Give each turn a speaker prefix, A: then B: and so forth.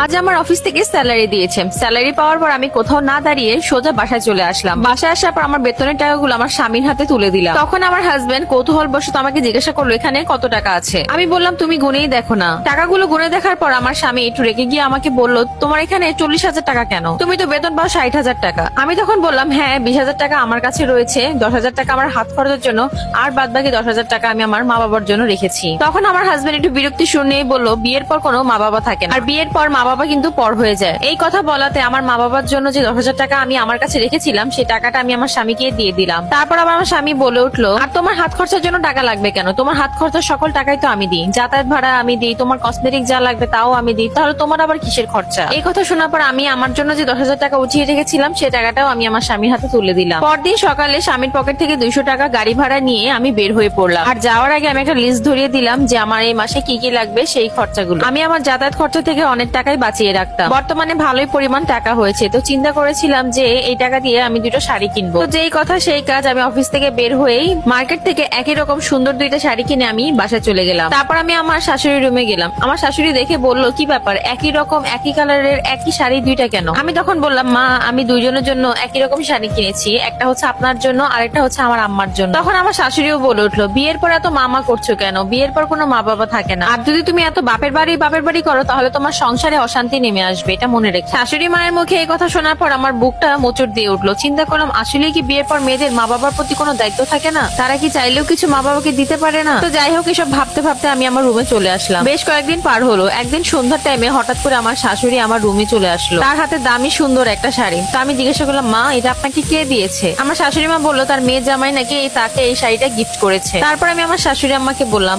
A: আজ আমার অফিস থেকে স্যালারি দিয়েছে। স্যালারি পাওয়ার পর আমি কোথাও না দাঁড়িয়ে সোজা বাসায় চলে আসলাম। বাসায় আসার পর আমার বেতনের টাকাগুলো আমার স্বামীর হাতে তুলে দিলাম। তখন আমার হাজবেন্ড কৌতূহলবশত আমাকে জিজ্ঞাসা করলো এখানে কত টাকা আছে। আমি বললাম তুমি গুনেই দেখো না। টাকাগুলো গুনে দেখার পর আমার স্বামী একটু রেগে গিয়ে আমাকে বললো তোমার এখানে 40,000 টাকা কেন? তুমি তো বেতন পাও 60,000 টাকা। আমি তখন বললাম হ্যাঁ 20,000 টাকা আমার কাছে রয়েছে, 10,000 টাকা আমার হাত খরচের জন্য, আর বাদ বাকি 10,000 টাকা আমি আমার মা বাবার জন্য রেখেছি। তখন আমার হাজবেন্ড একটু বিরক্তি শুনেই বললো বিয়ের পর কোনো মা বাবা থাকে না, আর বিয়ের পর মা বাবা কিন্তু পর হয়ে যায়। এই কথা বলাতে আমার মা বাবার জন্য যে 10,000 টাকা আমি আমার কাছে রেখেছিলাম সেই টাকাটা আমি আমার স্বামীকে দিয়ে দিলাম। তারপর আবার আমার স্বামী বলে উঠলো আর তোমার হাত খরচার জন্য টাকা লাগবে কেন? তোমার হাত খরচার সকল টাকাই তো আমি দিই, যাতায়াত ভাড়া আমি দিই, তোমার কসমেটিক যা লাগবে তাও আমি দিই, তাহলে তোমার আবার কিসের খরচা? এই কথা শোনার পর আমি আমার জন্য যে 10,000 টাকা উঠিয়ে রেখেছিলাম সেই টাকাটাও আমি আমার স্বামীর হাতে তুলে দিলাম। পরদিন সকালে স্বামীর পকেট থেকে 200 টাকা গাড়ি ভাড়া নিয়ে আমি বের হয়ে পড়লাম। আর যাওয়ার আগে আমি একটা লিস্ট ধরিয়ে দিলাম যে আমার এই মাসে কি কি লাগবে সেই খরচাগুলো আমি আমার যাতায়াত খরচা থেকে অনেক টাকাই বাঁচিয়ে রাখতাম। বর্তমানে ভালোই পরিমাণ টাকা হয়েছে, তো চিন্তা করেছিলাম যে এই টাকা দিয়ে আমি দুটো শাড়ি কিনবো। তো যেই কথা সেই কাজ, আমি অফিস থেকে বের হয়েই মার্কেট থেকে একই রকম সুন্দর দুইটা শাড়ি কিনে আমি বাসায় চলে গেলাম। তারপর আমি আমার শাশুড়ির রুমে গেলাম। আমার শাশুড়ি দেখে বললো কি ব্যাপার, একই রকম একই কালারের একই শাড়ি দুইটা কেন? আমি তখন বললাম মা আমি দুইজনের জন্য একই রকম শাড়ি কিনেছি, একটা হচ্ছে আপনার জন্য আর একটা হচ্ছে আমার আম্মার জন্য। তখন আমার শাশুড়িও বলে উঠলো বিয়ের পর এত মামা করছো কেন? বিয়ের পর কোনো মা বাবা থাকে না, আর যদি তুমি এত বাপের বাড়ি করো তাহলে তোমার সংসারে অশান্তি নেমে আসবে, এটা মনে রেখে। শাশুড়ি মায়ের মুখে এই কথা শোনার পর আমার বুকটা মোচড় দিয়ে উঠলো। চিন্তা করলাম আসলে কি বিয়ের পর মেয়েদের মা বাবার প্রতি কোনো দায়িত্ব থাকে না? তারা কি চাইলেও কিছু মা বাবাকে দিতে পারে না? তো যাই হোক, এসব ভাবতে ভাবতে আমি আমার রুমে চলে আসলাম। বেশ কয়েকদিন পার হলো। একদিন সন্ধ্যার টাইমে হঠাৎ করে আমার শাশুড়ি আমার রুমে চলে আসলো, তার হাতে দামি সুন্দর একটা শাড়ি। তো আমি জিজ্ঞাসা করলাম মা এটা আপনাকে কে দিয়েছে? আমার শাশুড়ি মা বললো তার মেয়ে জামাই নাকি তাকে এই শাড়িটা গিফট করেছে। তারপর আমি আমার শাশুড়ি আম্মাকে বললাম